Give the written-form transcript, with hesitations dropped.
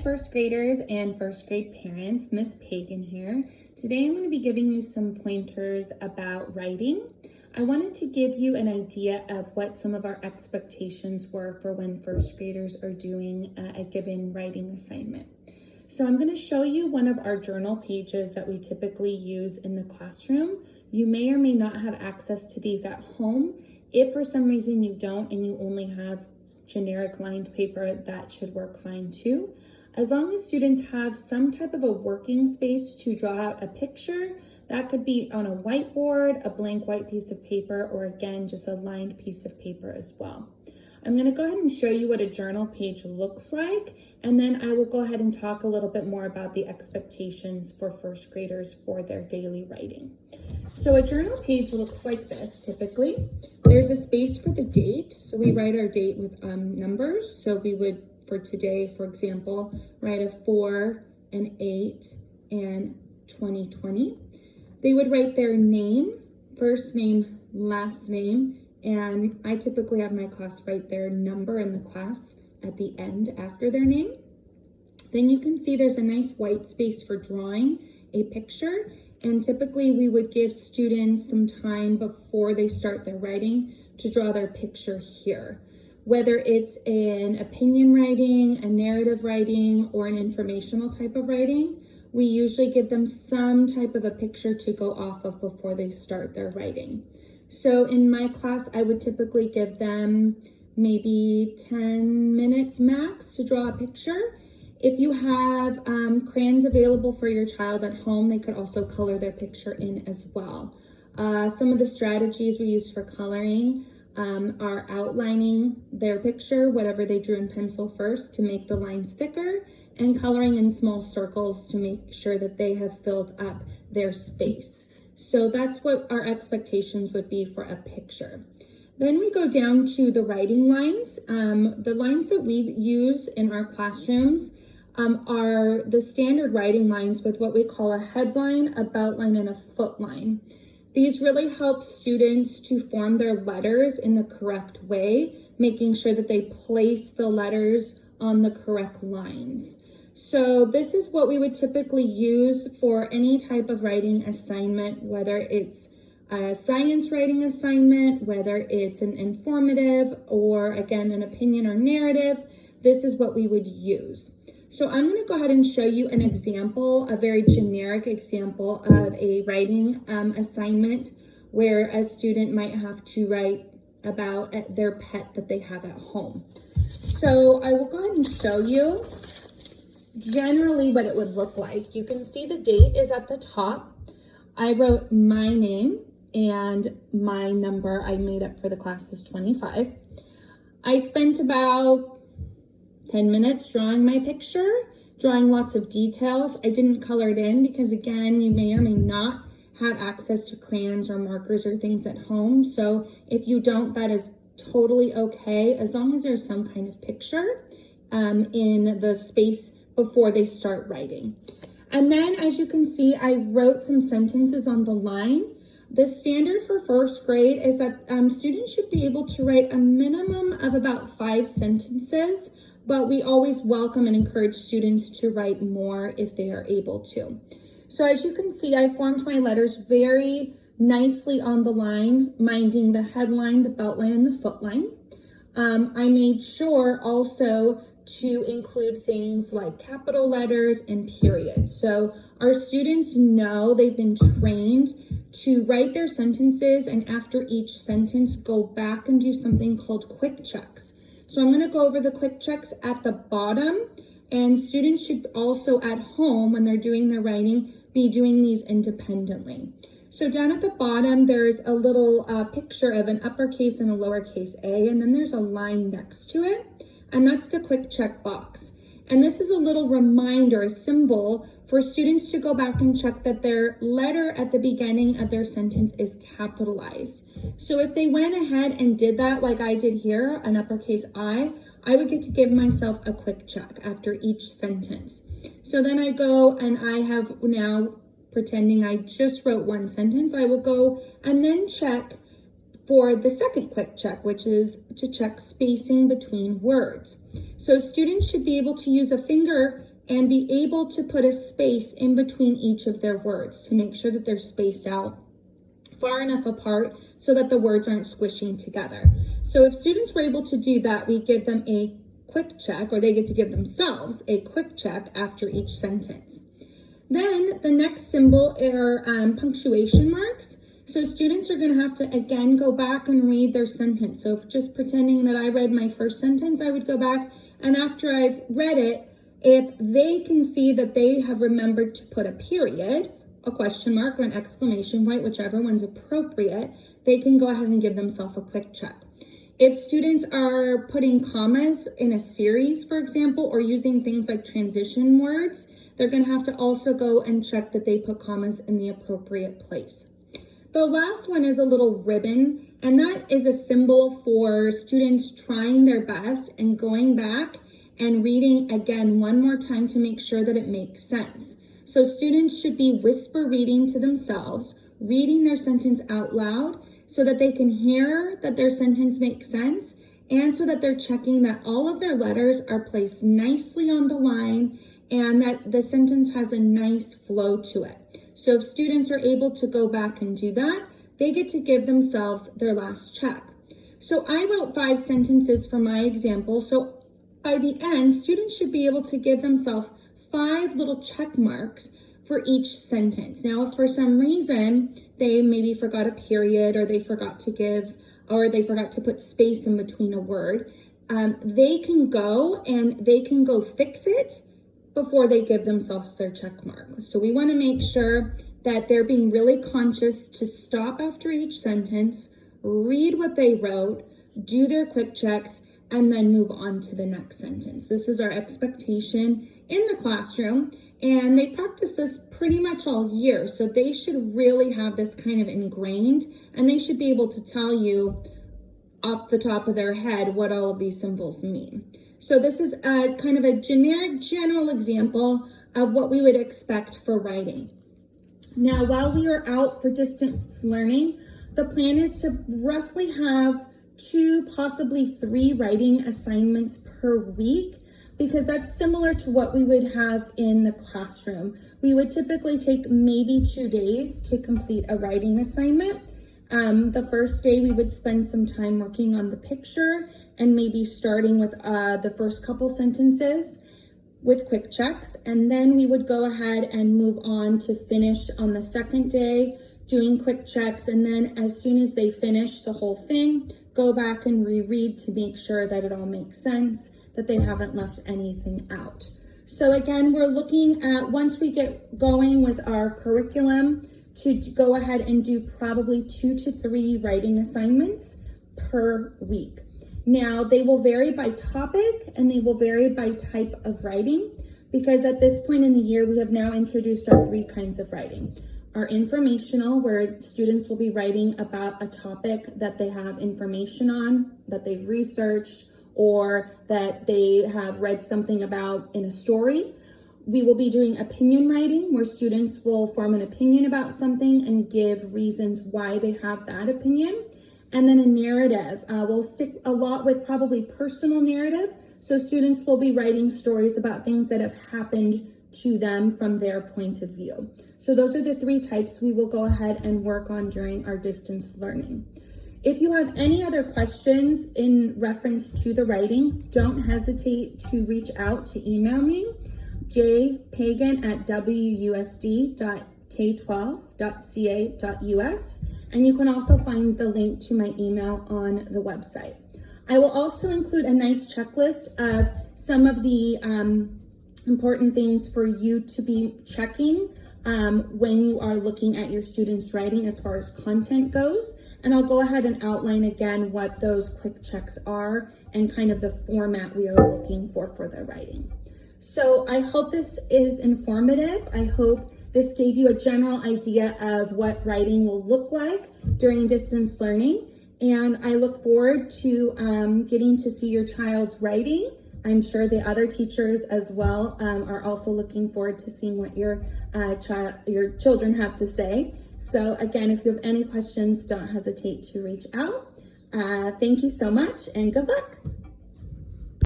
first graders and first grade parents, Miss Pagan here. Today I'm going to be giving you some pointers about writing. I wanted to give you an idea of what some of our expectations were for when first graders are doing a given writing assignment. So I'm going to show you one of our journal pages that we typically use in the classroom. You may or may not have access to these at home. If for some reason you don't and you only have generic lined paper, that should work fine too. As long as students have some type of a working space to draw out a picture, that could be on a whiteboard, a blank white piece of paper, or again, just a lined piece of paper as well. I'm going to go ahead and show you what a journal page looks like, and then I will go ahead and talk a little bit more about the expectations for first graders for their daily writing. So a journal page looks like this typically. There's a space for the date, so we write our date with numbers. So we would, for today, for example, write a 4, an 8, and 2020. They would write their name, first name, last name, and I typically have my class write their number in the class at the end after their name. Then you can see there's a nice white space for drawing a picture, and typically we would give students some time before they start their writing to draw their picture here. Whether it's an opinion writing, a narrative writing, or an informational type of writing, we usually give them some type of a picture to go off of before they start their writing. So in my class, I would typically give them maybe 10 minutes max to draw a picture. If you have crayons available for your child at home, they could also color their picture in as well. Some of the strategies we use for coloring are outlining their picture, whatever they drew in pencil first, to make the lines thicker, and coloring in small circles to make sure that they have filled up their space. So that's what our expectations would be for a picture. Then we go down to the writing lines. The lines that we use in our classrooms are the standard writing lines with what we call a headline, a beltline, and a footline. These really help students to form their letters in the correct way, making sure that they place the letters on the correct lines. So this is what we would typically use for any type of writing assignment, whether it's a science writing assignment, whether it's an informative, or again, an opinion or narrative. This is what we would use. So I'm going to go ahead and show you an example, a very generic example of a writing assignment where a student might have to write about their pet that they have at home. So I will go ahead and show you generally what it would look like. You can see the date is at the top. I wrote my name and my number I made up for the class is 25. I spent about 10 minutes drawing my picture, drawing lots of details. I didn't color it in because, again, you may or may not have access to crayons or markers or things at home. So if you don't, that is totally okay, as long as there's some kind of picture in the space before they start writing. And then, as you can see, I wrote some sentences on the line. The standard for first grade is that students should be able to write a minimum of about 5 sentences, but we always welcome and encourage students to write more if they are able to. So as you can see, I formed my letters very nicely on the line, minding the headline, the beltline, and the footline. I made sure also to include things like capital letters and periods. So our students know, they've been trained to write their sentences, and after each sentence, go back and do something called quick checks. So I'm going to go over the quick checks at the bottom, and students should also at home, when they're doing their writing, be doing these independently. So down at the bottom, there's a little picture of an uppercase and a lowercase a, and then there's a line next to it, and that's the quick check box. And this is a little reminder, a symbol for students to go back and check that their letter at the beginning of their sentence is capitalized. So if they went ahead and did that like I did here, an uppercase I would get to give myself a quick check after each sentence. So then I go and I have now, pretending I just wrote one sentence, I will go and then check for the second quick check, which is to check spacing between words. So students should be able to use a finger and be able to put a space in between each of their words to make sure that they're spaced out far enough apart so that the words aren't squishing together. So if students were able to do that, we give them a quick check, or they get to give themselves a quick check after each sentence. Then the next symbol are punctuation marks. So students are going to have to, again, go back and read their sentence. So if just pretending that I read my first sentence, I would go back, and after I've read it, if they can see that they have remembered to put a period, a question mark, or an exclamation point, whichever one's appropriate, they can go ahead and give themselves a quick check. If students are putting commas in a series, for example, or using things like transition words, they're going to have to also go and check that they put commas in the appropriate place. The last one is a little ribbon, and that is a symbol for students trying their best and going back and reading again one more time to make sure that it makes sense. So students should be whisper reading to themselves, reading their sentence out loud so that they can hear that their sentence makes sense, and so that they're checking that all of their letters are placed nicely on the line and that the sentence has a nice flow to it. So if students are able to go back and do that, they get to give themselves their last check. So I wrote 5 sentences for my example. So by the end, students should be able to give themselves 5 little check marks for each sentence. Now, if for some reason they maybe forgot a period, or they forgot to put space in between a word, they can go fix it before they give themselves their check mark. So we want to make sure that they're being really conscious to stop after each sentence, read what they wrote, do their quick checks, and then move on to the next sentence. This is our expectation in the classroom, and they've practiced this pretty much all year, so they should really have this kind of ingrained, and they should be able to tell you off the top of their head what all of these symbols mean. So this is a kind of a generic, general example of what we would expect for writing. Now, while we are out for distance learning, the plan is to roughly have 2, possibly 3 writing assignments per week, because that's similar to what we would have in the classroom. We would typically take maybe 2 days to complete a writing assignment. The first day we would spend some time working on the picture and maybe starting with the first couple sentences with quick checks. And then we would go ahead and move on to finish on the second day doing quick checks. And then as soon as they finish the whole thing, go back and reread to make sure that it all makes sense, that they haven't left anything out. So again, we're looking at, once we get going with our curriculum, to go ahead and do probably 2 to 3 writing assignments per week. Now, they will vary by topic and they will vary by type of writing, because at this point in the year, we have now introduced our 3 kinds of writing. Our informational, where students will be writing about a topic that they have information on, that they've researched, or that they have read something about in a story. We will be doing opinion writing, where students will form an opinion about something and give reasons why they have that opinion. And then a narrative. We'll stick a lot with probably personal narrative. So students will be writing stories about things that have happened to them from their point of view. So those are the 3 types we will go ahead and work on during our distance learning. If you have any other questions in reference to the writing, don't hesitate to reach out to email me, jpagan@wusd.k12.ca.us, and you can also find the link to my email on the website. I will also include a nice checklist of some of the important things for you to be checking when you are looking at your students' writing as far as content goes. And I'll go ahead and outline again what those quick checks are and kind of the format we are looking for their writing. So I hope this is informative. I hope this gave you a general idea of what writing will look like during distance learning. And I look forward to getting to see your child's writing. I'm sure the other teachers as well are also looking forward to seeing what your children have to say. So again, if you have any questions, don't hesitate to reach out. Thank you so much and good luck.